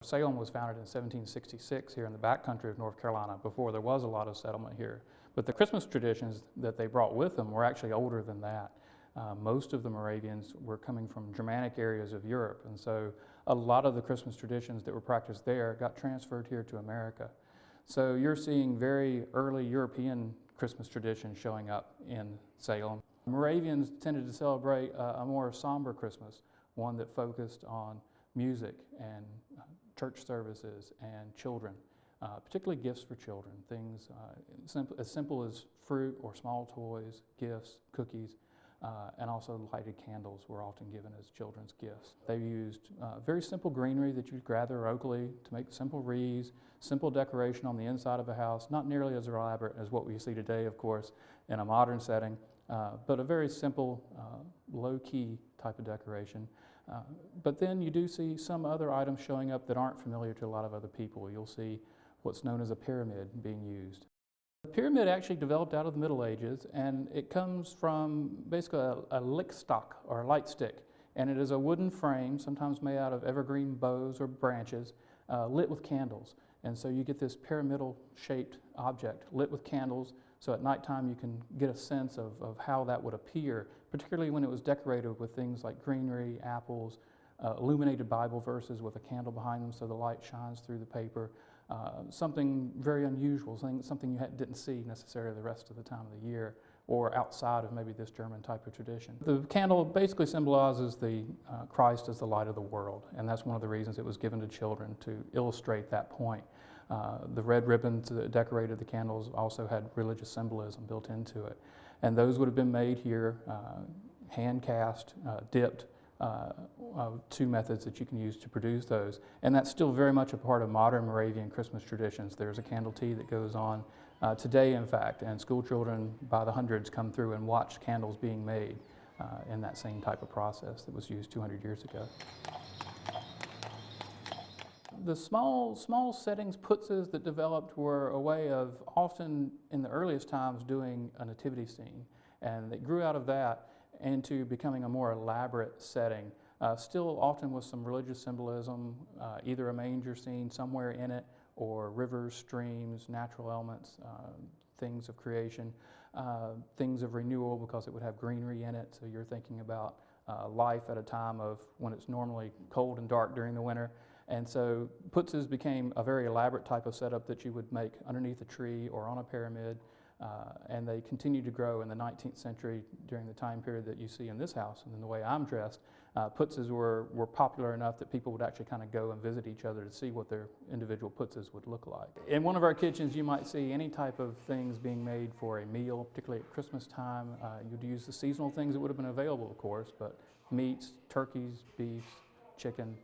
Salem was founded in 1766 here in the backcountry of North Carolina before there was a lot of settlement here. But the Christmas traditions that they brought with them were actually older than that. Most of the Moravians were coming from Germanic areas of Europe, and so a lot of the Christmas traditions that were practiced there got transferred here to America. So you're seeing very early European Christmas traditions showing up in Salem. Moravians tended to celebrate a more somber Christmas, one that focused on music and church services and children, particularly gifts for children, things as simple as fruit or small toys, gifts, cookies, and also lighted candles were often given as children's gifts. They used very simple greenery that you'd gather locally to make simple wreaths, simple decoration on the inside of a house, not nearly as elaborate as what we see today, of course, in a modern setting, but a very simple, low-key type of decoration. But then you do see some other items showing up that aren't familiar to a lot of other people. You'll see what's known as a pyramid being used. The pyramid actually developed out of the Middle Ages, and it comes from basically a lick stock or a light stick. And it is a wooden frame, sometimes made out of evergreen boughs or branches, lit with candles. And so you get this pyramidal shaped object lit with candles, so at nighttime you can get a sense of how that would appear, particularly when it was decorated with things like greenery, apples, illuminated Bible verses with a candle behind them so the light shines through the paper. Something very unusual, something you didn't see necessarily the rest of the time of the year or outside of maybe this German type of tradition. The candle basically symbolizes the Christ as the light of the world, and that's one of the reasons it was given to children, to illustrate that point. The red ribbons that decorated the candles also had religious symbolism built into it, and those would have been made here, hand cast, dipped, two methods that you can use to produce those. And that's still very much a part of modern Moravian Christmas traditions. There's a candle tea that goes on today, in fact, and school children by the hundreds come through and watch candles being made in that same type of process that was used 200 years ago. The small settings, putzes that developed were a way of often in the earliest times doing a nativity scene, and they grew out of that into becoming a more elaborate setting, still often with some religious symbolism, either a manger scene somewhere in it, or rivers, streams, natural elements, things of creation, things of renewal because it would have greenery in it, so you're thinking about life at a time of when it's normally cold and dark during the winter. And so putzes became a very elaborate type of setup that you would make underneath a tree or on a pyramid. And they continued to grow in the 19th century during the time period that you see in this house and in the way I'm dressed. Putzes were popular enough that people would actually kind of go and visit each other to see what their individual putzes would look like. In one of our kitchens you might see any type of things being made for a meal, particularly at Christmas time. You'd use the seasonal things that would have been available, of course, but meats, turkeys, beefs, chicken.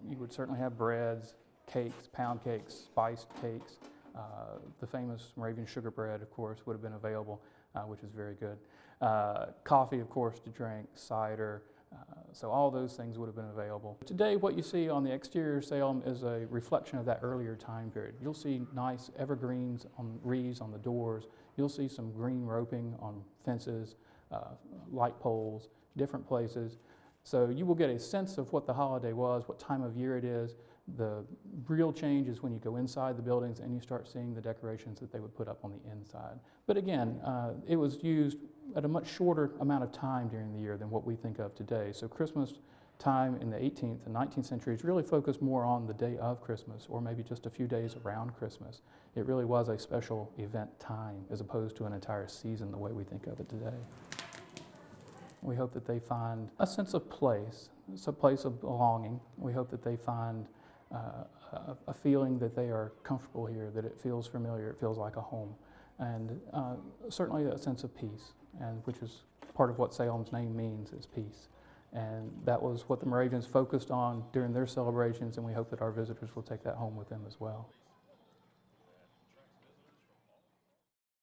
You would certainly have breads, cakes, pound cakes, spiced cakes. The famous Moravian sugar bread, of course, would have been available, which is very good. Coffee, of course, to drink, cider, so all those things would have been available. Today, what you see on the exterior of Salem is a reflection of that earlier time period. You'll see nice evergreens on wreaths on the doors. You'll see some green roping on fences, light poles, different places. So you will get a sense of what the holiday was, what time of year it is. The real change is when you go inside the buildings and you start seeing the decorations that they would put up on the inside. But again, it was used at a much shorter amount of time during the year than what we think of today. So Christmas time in the 18th and 19th centuries really focused more on the day of Christmas or maybe just a few days around Christmas. It really was a special event time as opposed to an entire season the way we think of it today. We hope that they find a sense of place. It's a place of belonging. We hope that they find a feeling that they are comfortable here, that it feels familiar, it feels like a home, and certainly a sense of peace, and which is part of what Salem's name means, is peace. And that was what the Moravians focused on during their celebrations, and we hope that our visitors will take that home with them as well.